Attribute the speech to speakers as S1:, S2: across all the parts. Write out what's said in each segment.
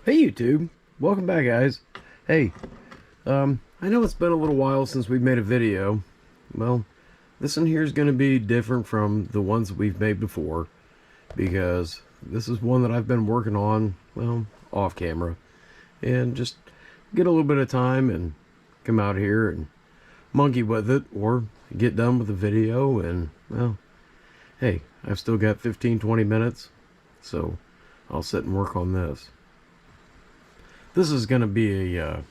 S1: Hey YouTube, welcome back guys. Hey, I know it's been a little while since we've made a video. Well, this one here is going to be different from the ones that we've made before because this is one that I've been working on, well, off camera, and just get a little bit of time and come out here and monkey with it or get done with the video and, well, hey, I've still got 15-20 minutes, so I'll sit and work on this. This is going to be a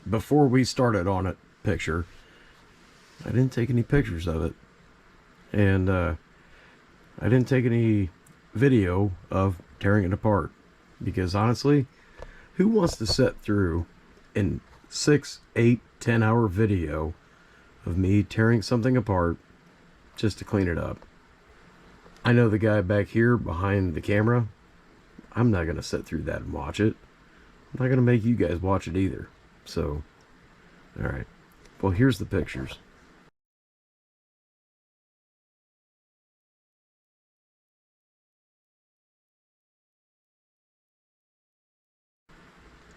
S1: before we started on it picture. I didn't take any pictures of it, and I didn't take any video of tearing it apart because honestly, who wants to sit through in 6, 8, 10-hour video of me tearing something apart just to clean it up? I know the guy back here behind the camera. I'm not going to sit through that and watch it. I'm not going to make you guys watch it either. So, alright. Well, here's the pictures.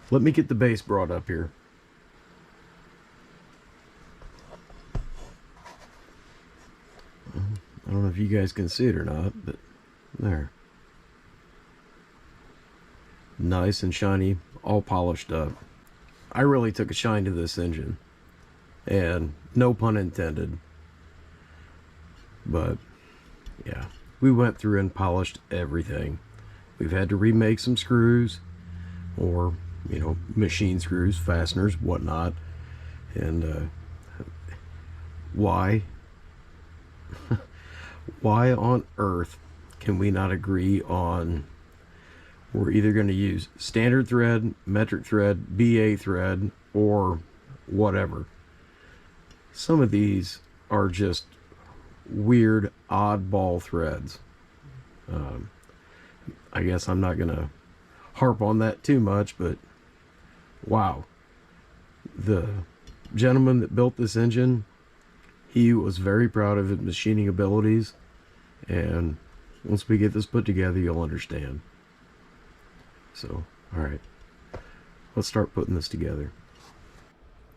S1: Let me get the base brought up here. I don't know if you guys can see it or not, but there. Nice and shiny, all polished up. I really took a shine to this engine, and no pun intended, but yeah, we went through and polished everything. We've had to remake some screws, or machine screws, fasteners, whatnot. And why why on earth can we not agree on, we're either going to use standard thread, metric thread, BA thread, or whatever? Some of these are just weird, oddball threads. I guess I'm not going to harp on that too much, but wow. The gentleman that built this engine, he was very proud of his machining abilities, and once we get this put together, you'll understand. So, alright, let's start putting this together.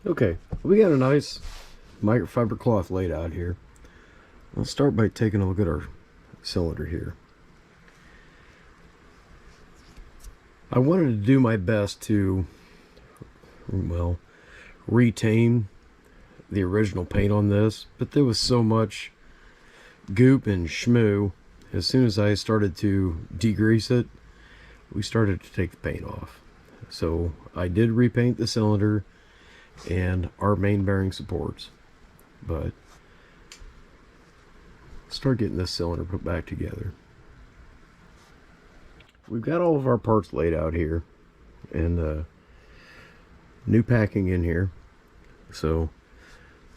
S1: Okay, we got a nice microfiber cloth laid out here. Let's start by taking a look at our cylinder here. I wanted to do my best to, well, retain the original paint on this, but there was so much goop and schmoo. As soon as I started to degrease it, we started to take the paint off. So I did repaint the cylinder and our main bearing supports, but start getting this cylinder put back together. We've got all of our parts laid out here, and new packing in here. So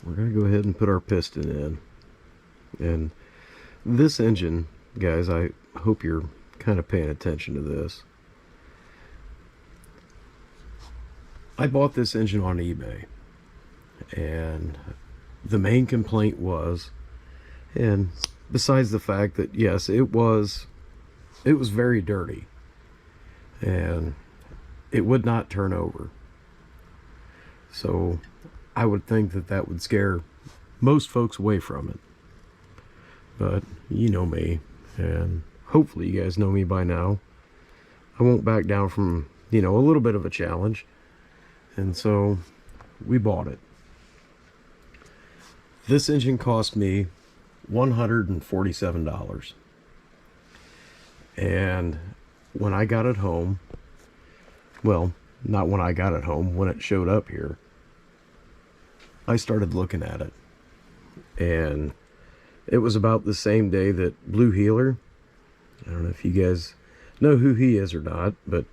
S1: we're going to go ahead and put our piston in. And this engine, guys, I hope you're kind of paying attention to this. I bought this engine on eBay, and the main complaint was, and besides the fact that yes, it was very dirty and it would not turn over. So I would think that that would scare most folks away from it. But you know me, and hopefully you guys know me by now. I won't back down from, a little bit of a challenge. And so we bought it. This engine cost me $147. And when I got it home, well, not when I got it home, when it showed up here, I started looking at it. And it was about the same day that Blue Healer, I don't know if you guys know who he is or not, but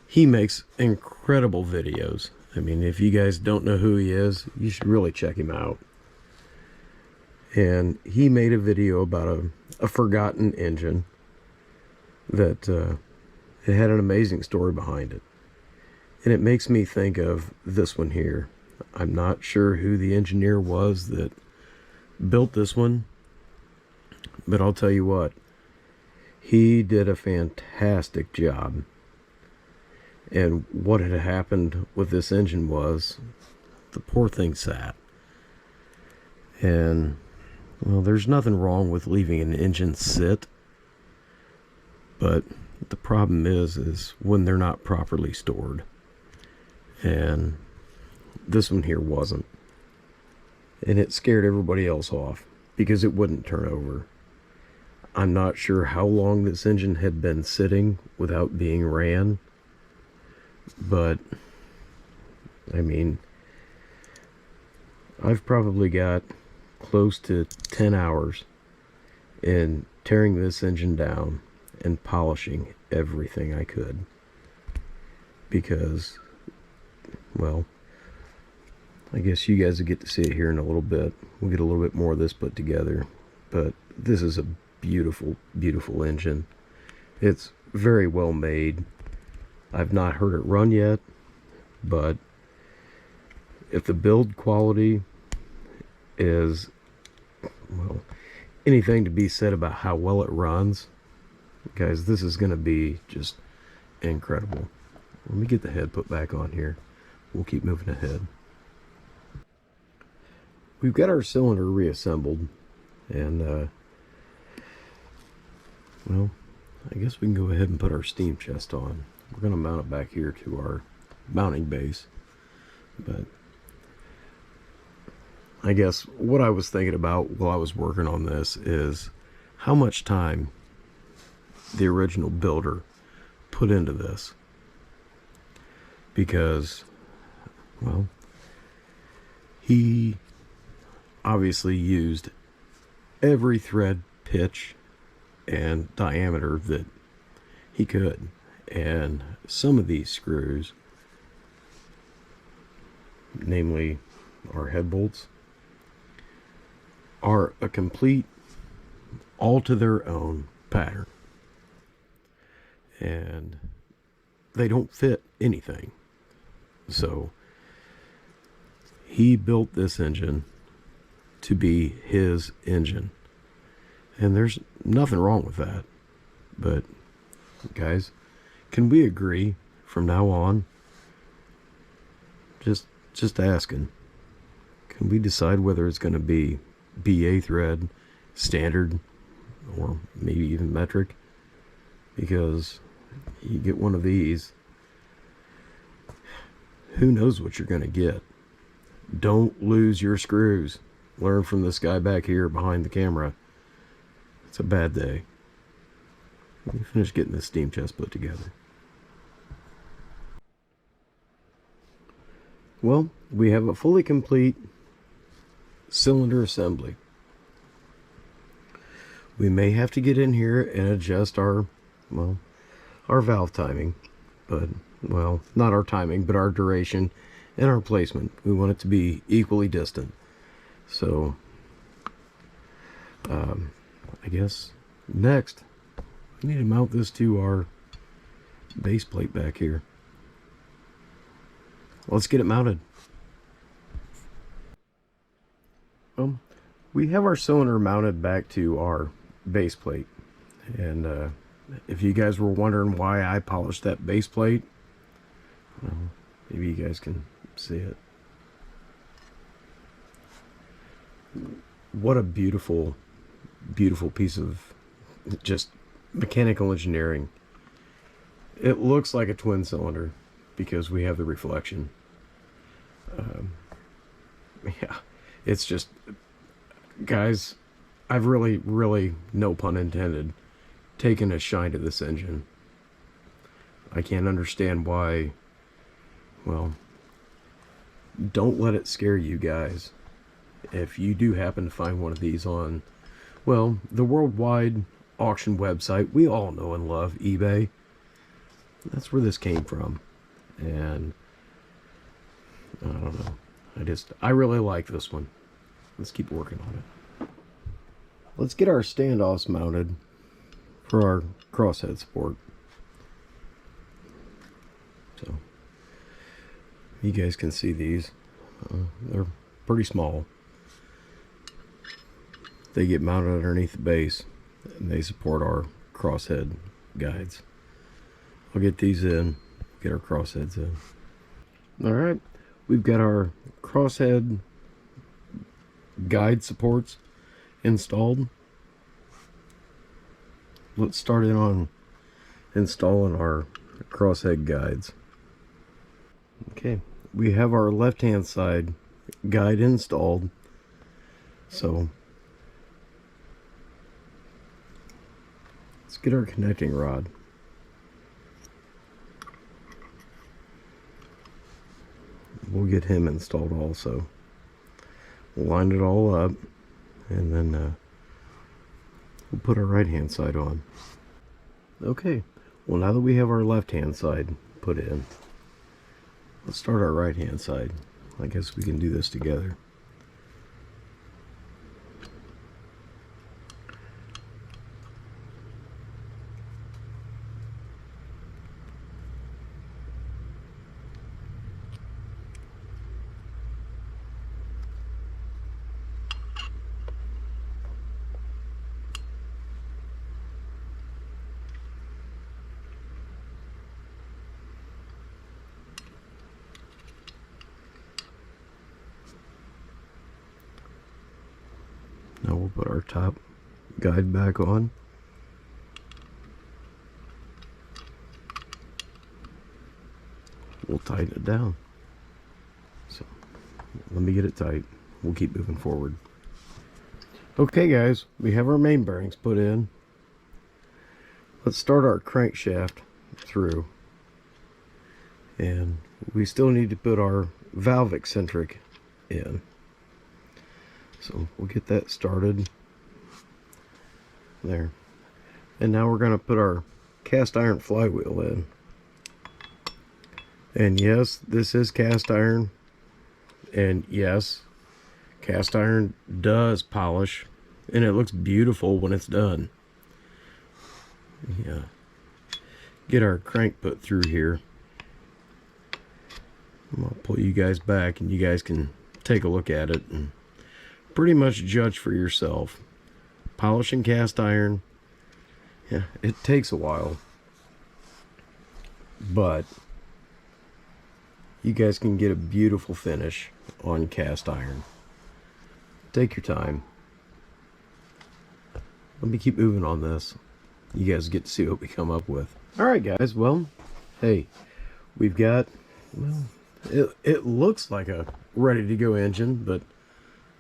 S1: he makes incredible videos. I mean, if you guys don't know who he is, you should really check him out. And he made a video about a forgotten engine that it had an amazing story behind it. And it makes me think of this one here. I'm not sure who the engineer was that built this one, but I'll tell you what, he did a fantastic job. And what had happened with this engine was the poor thing sat. And, well, there's nothing wrong with leaving an engine sit, but the problem is when they're not properly stored. And this one here wasn't. And it scared everybody else off because it wouldn't turn over. I'm not sure how long this engine had been sitting without being ran, but I mean, I've probably got close to 10 hours in tearing this engine down and polishing everything I could, because, well, I guess you guys will get to see it here in a little bit. We'll get a little bit more of this put together, but this is a beautiful, beautiful engine. It's very well made. I've not heard it run yet, but if the build quality is, well, anything to be said about how well it runs, guys, this is going to be just incredible. Let me get the head put back on here. We'll keep moving ahead. We've got our cylinder reassembled, and well, I guess we can go ahead and put our steam chest on. We're going to mount it back here to our mounting base, but I guess what I was thinking about while I was working on this is how much time the original builder put into this, because, well, he obviously used every thread pitch and diameter that he could, and some of these screws, namely our head bolts, are a complete all to their own pattern, and they don't fit anything. So he built this engine to be his engine, and there's nothing wrong with that. But guys, can we agree from now on, just asking, can we decide whether it's going to be BA thread, standard, or maybe even metric? Because you get one of these, who knows what you're going to get. Don't lose your screws. Learn from this guy back here behind the camera. It's a bad day. Let me finish getting this steam chest put together. Well, we have a fully complete cylinder assembly. We may have to get in here and adjust our, well, our valve timing, but, well, not our timing, but our duration and our placement. We want it to be equally distant. So, I guess next, we need to mount this to our base plate back here. Let's get it mounted. We have our cylinder mounted back to our base plate, and if you guys were wondering why I polished that base plate, well, maybe you guys can see it. What a beautiful, beautiful piece of just mechanical engineering. It looks like a twin cylinder because we have the reflection. Yeah, it's just, guys, I've really, no pun intended, taken a shine to this engine. I can't understand why. Well, don't let it scare you guys. If you do happen to find one of these on, well, the worldwide auction website we all know and love, eBay, that's where this came from. And I don't know, I really like this one. Let's keep working on it. Let's get our standoffs mounted for our crosshead support. So you guys can see these. They're pretty small. They get mounted underneath the base and they support our crosshead guides. I'll get these in, Get our crossheads in. Alright, we've got our crosshead guide supports installed. Let's start in on installing our crosshead guides. Okay, we have our left hand side guide installed. So let's get our connecting rod. We'll get him installed also. We'll line it all up, and then we'll put our right hand side on. Okay, well, now that we have our left hand side put in, let's start our right hand side. I guess we can do this together. Now we'll put our top guide back on. We'll tighten it down. So let me get it tight. We'll keep moving forward. Okay guys, we have our main bearings put in. Let's start our crankshaft through. And we still need to put our valve eccentric in. So we'll get that started there. And now we're going to put our cast iron flywheel in. And yes, this is cast iron. And yes, cast iron does polish. And it looks beautiful when it's done. Yeah. Get our crank put through here. I'm going to pull you guys back and you guys can take a look at it and pretty much judge for yourself. Polishing cast iron, yeah, it takes a while, but you guys can get a beautiful finish on cast iron. Take your time. Let me keep moving on this. You guys get to see what we come up with. Alright guys, well, hey, we've got, well, it looks like a ready to go engine, but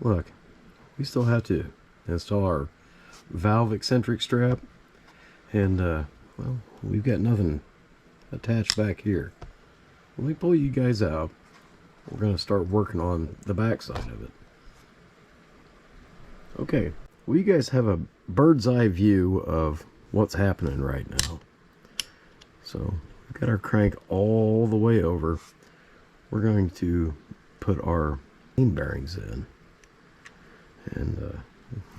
S1: look, we still have to install our valve eccentric strap, and well, we've got nothing attached back here. Let me pull you guys out. We're going to start working on the back side of it. Okay, well, you guys have a bird's eye view of what's happening right now. So we've got our crank all the way over. We're going to put our main bearings in. And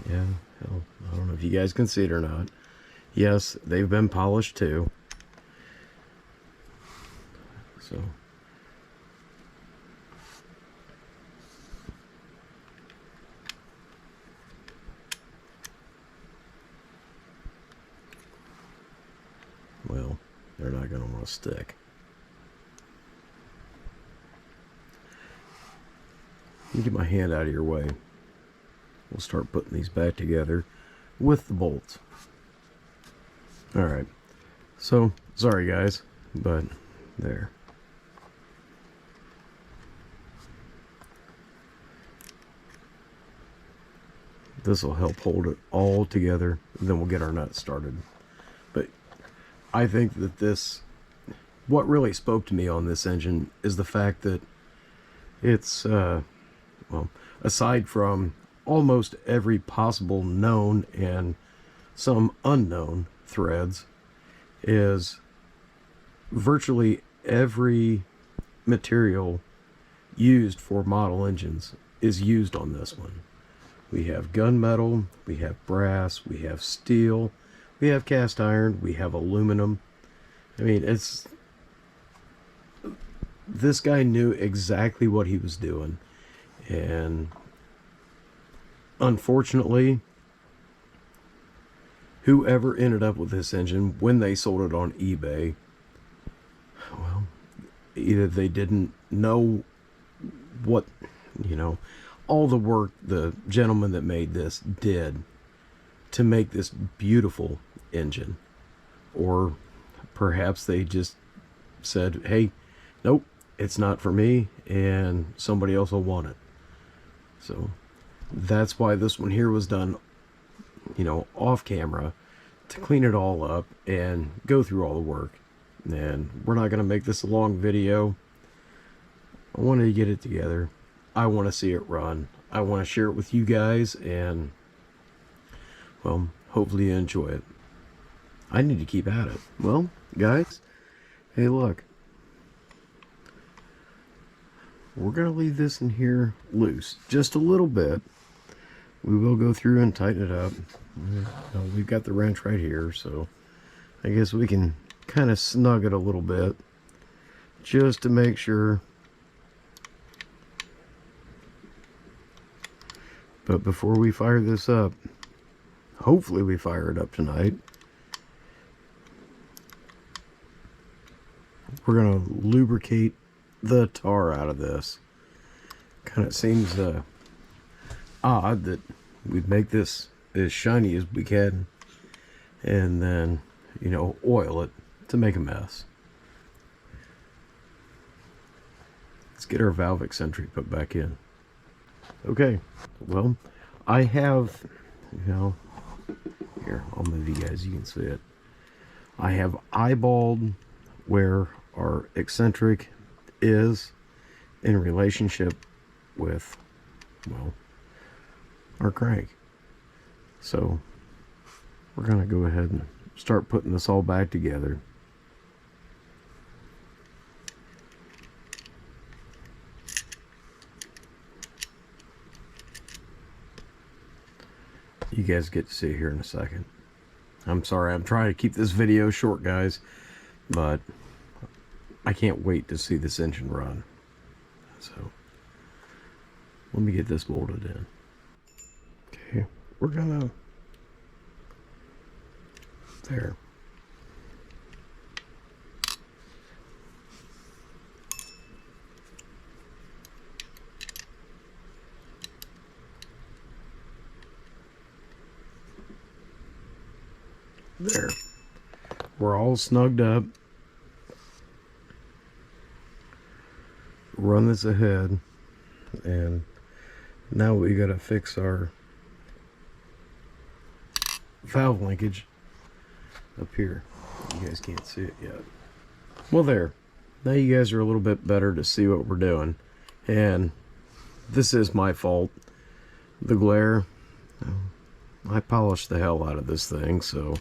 S1: yeah, hell, I don't know if you guys can see it or not. Yes, they've been polished too. So well, they're not going to want to stick. Let me get my hand out of your way. We'll start putting these back together with the bolts. Alright, so sorry guys, but there. This will help hold it all together, and then we'll get our nuts started. But I think that this, what really spoke to me on this engine is the fact that it's, well, aside from almost every possible known and some unknown threads, is virtually every material used for model engines is used on this one. We have gunmetal, we have brass, we have steel, we have cast iron, we have aluminum. I mean, this guy knew exactly what he was doing. And unfortunately, whoever ended up with this engine when they sold it on eBay, well, either they didn't know what, you know, all the work the gentleman that made this did to make this beautiful engine, or perhaps they just said, hey, nope, it's not for me, and somebody else will want it. So that's why this one here was done, you know, off camera, to clean it all up and go through all the work. And we're not going to make this a long video. I wanted to get it together. I want to see it run. I want to share it with you guys, and well, hopefully you enjoy it. I need to keep at it. Well, guys, hey, look. We're going to leave this in here loose just a little bit. We will go through and tighten it up. We've got the wrench right here, so I guess we can kind of snug it a little bit just to make sure. But before we fire this up, hopefully we fire it up tonight, we're going to lubricate the tar out of this. Kind of seems odd that we'd make this as shiny as we can and then, you know, oil it to make a mess. Let's get our valve eccentric put back in. Okay, well, I have, you know, here, I'll move you guys, you can see it. I have eyeballed where our eccentric is in relationship with, well, our crank. So we're going to go ahead and start putting this all back together. You guys get to see it here in a second. I'm sorry, I'm trying to keep this video short, guys, but I can't wait to see this engine run. So let me get this bolted in. Okay, we're gonna, there. There. We're all snugged up. Run this ahead, and now we gotta fix our valve linkage up here. You guys can't see it yet. Well, there. Now you guys are a little bit better to see what we're doing. And this is my fault. The glare. I polished the hell out of this thing, so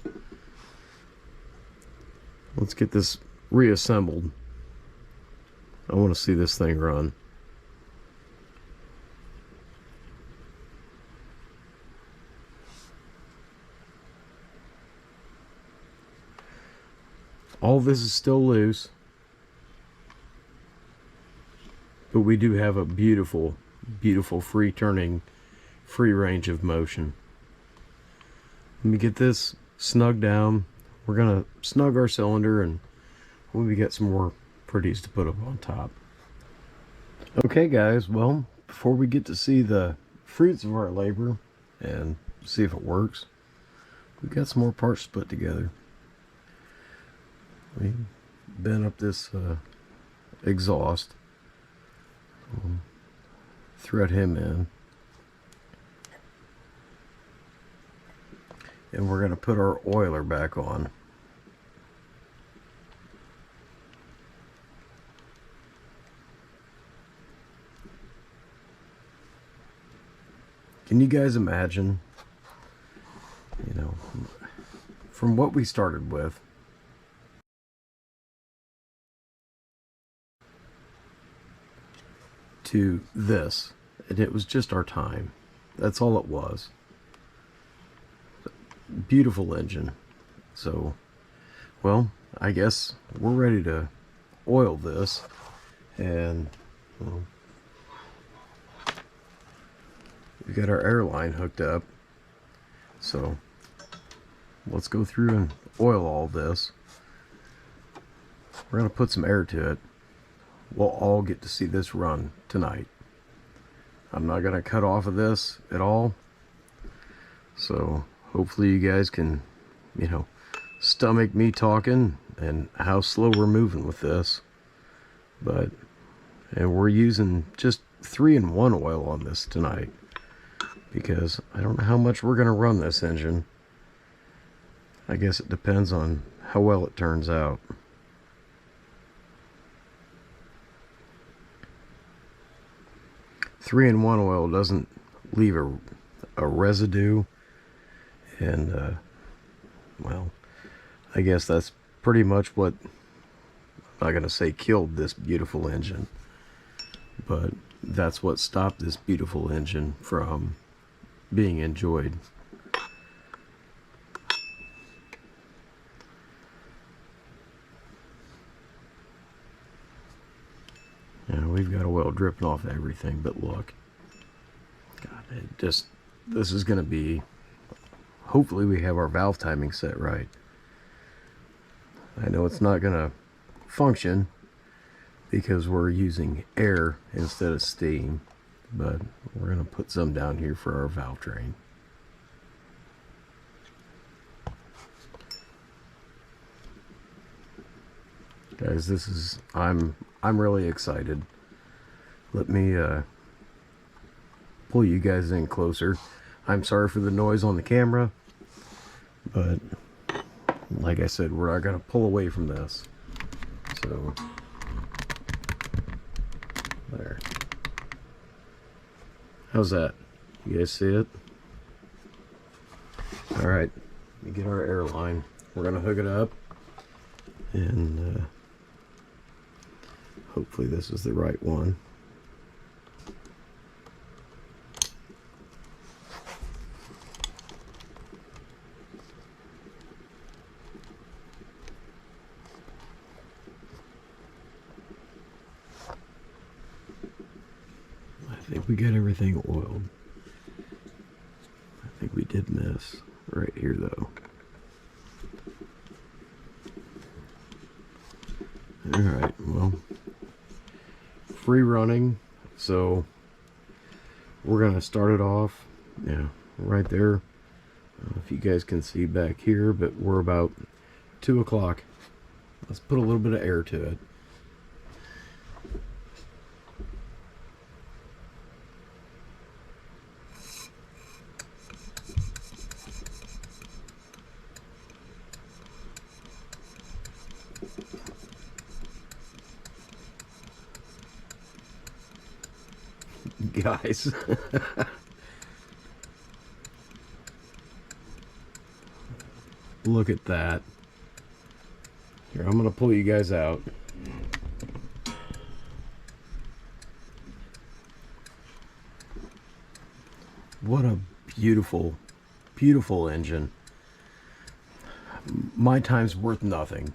S1: let's get this reassembled. I want to see this thing run. All this is still loose, but we do have a beautiful, beautiful free turning, free range of motion. Let me get this snug down. We're gonna snug our cylinder, and we get some more pretties to put up on top. Okay, guys, well, before we get to see the fruits of our labor and see if it works, we've got some more parts to put together. We bent up this exhaust. Thread him in. And we're going to put our oiler back on. Can you guys imagine, you know, from what we started with, to this, and it was just our time. That's all it was. Beautiful engine. So, well, I guess we're ready to oil this, and well, we got our air line hooked up, so let's go through and oil all this. We're going to put some air to it. we'll all get to see this run tonight. I'm not going to cut off of this at all. So hopefully you guys can, you know, stomach me talking and how slow we're moving with this. And we're using just 3-in-1 oil on this tonight, because I don't know how much we're going to run this engine. I guess it depends on how well it turns out. Three-in-one oil doesn't leave a residue, and well, I guess that's pretty much what, I'm not gonna say killed this beautiful engine, but that's what stopped this beautiful engine from being enjoyed. Yeah, we've got oil dripping off everything, but look, God, this is gonna be, hopefully we have our valve timing set right. I know it's not gonna function because we're using air instead of steam, but we're gonna put some down here for our valve train. Guys, this is, I'm really excited. Let me pull you guys in closer. I'm sorry for the noise on the camera, but like I said, we're not gonna pull away from this. So there. How's that? You guys see it? All right, let me get our air line. We're gonna hook it up, and hopefully this is the right one. I think we got everything oiled. I think we did miss right here though. Alright, well, free running, so we're gonna start it off, yeah, right there. If you guys can see back here, but we're about 2 o'clock. Let's put a little bit of air to it. Guys. Look at that. Here, I'm gonna pull you guys out. What a beautiful, beautiful engine. My time's worth nothing,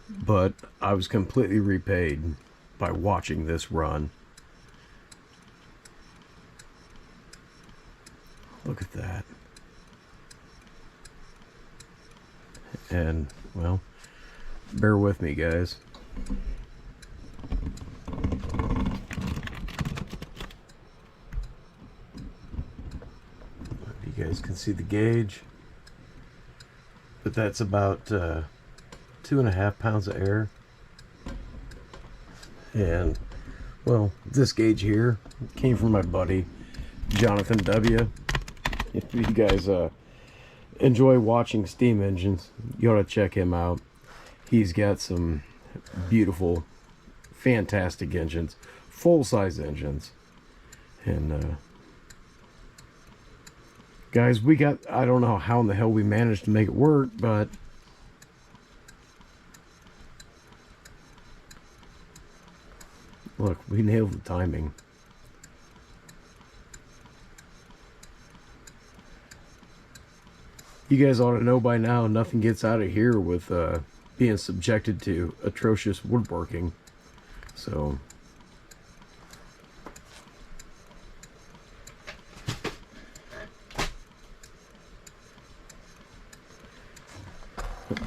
S1: but I was completely repaid by watching this run. Look at that. And, well, bear with me, guys. You guys can see the gauge, but that's about 2.5 pounds of air. And, well, this gauge here came from my buddy Jonathan W. If you guys enjoy watching steam engines, you ought to check him out. He's got some beautiful, fantastic engines, full-size engines. And guys, we got, I don't know how in the hell we managed to make it work, but look, we nailed the timing. You guys ought to know by now, nothing gets out of here with being subjected to atrocious woodworking. So,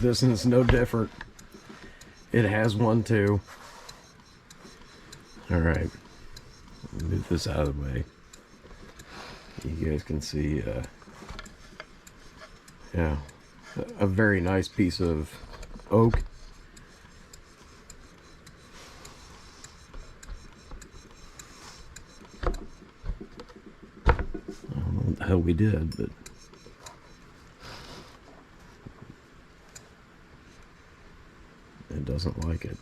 S1: this is no different. It has one too. Alright. Move this out of the way. You guys can see, yeah, a very nice piece of oak. I don't know what the hell we did, but it doesn't like it.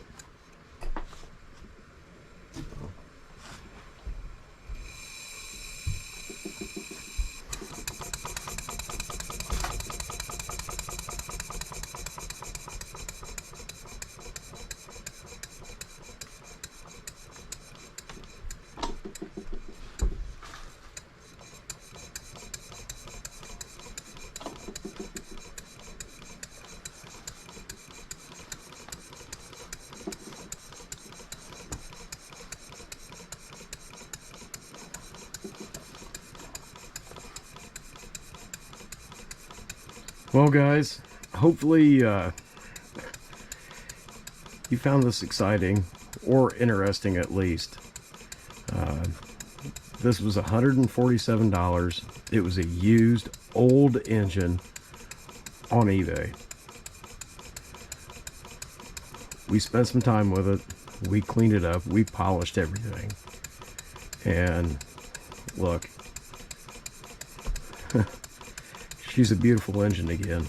S1: Well, guys, hopefully you found this exciting or interesting at least. This was $147. It was a used old engine on eBay. We spent some time with it. We cleaned it up. We polished everything. And look, she's a beautiful engine again.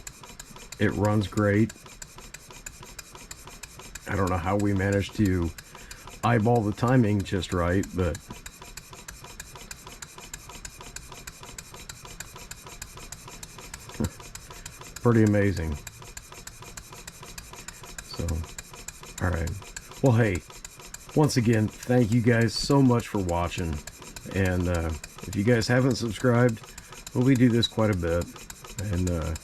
S1: It runs great. I don't know how we managed to eyeball the timing just right, but pretty amazing. So, alright. Well, hey, once again, thank you guys so much for watching. And if you guys haven't subscribed, well, we do this quite a bit. And, alright.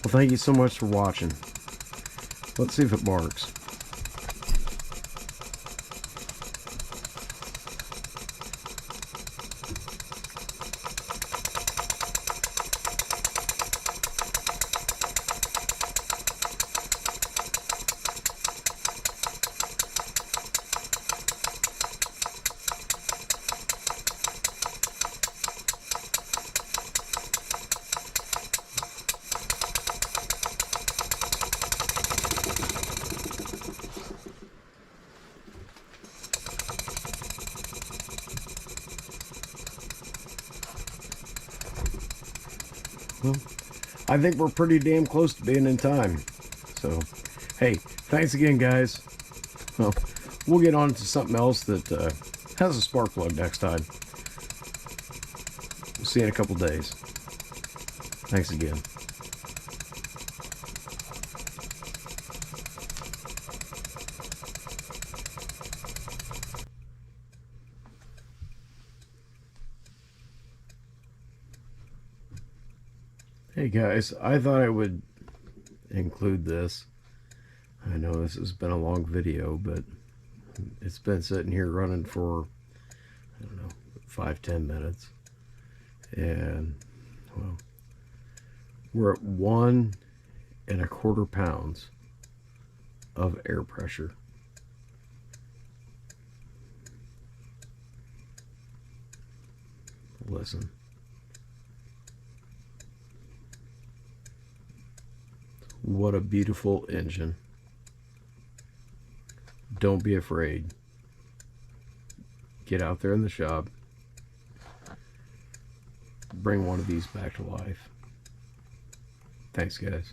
S1: Well, thank you so much for watching. Let's see if it barks. Well, I think we're pretty damn close to being in time. So, hey, thanks again, guys. Well, we'll get on to something else that has a spark plug next time. We'll see you in a couple days. Thanks again. Hey guys, I thought I would include this. I know this has been a long video, but it's been sitting here running for, I don't know, 5-10 minutes. And, well, we're at 1¼ pounds of air pressure. Listen. What a beautiful engine. Don't be afraid. Get out there in the shop. Bring one of these back to life. Thanks, guys.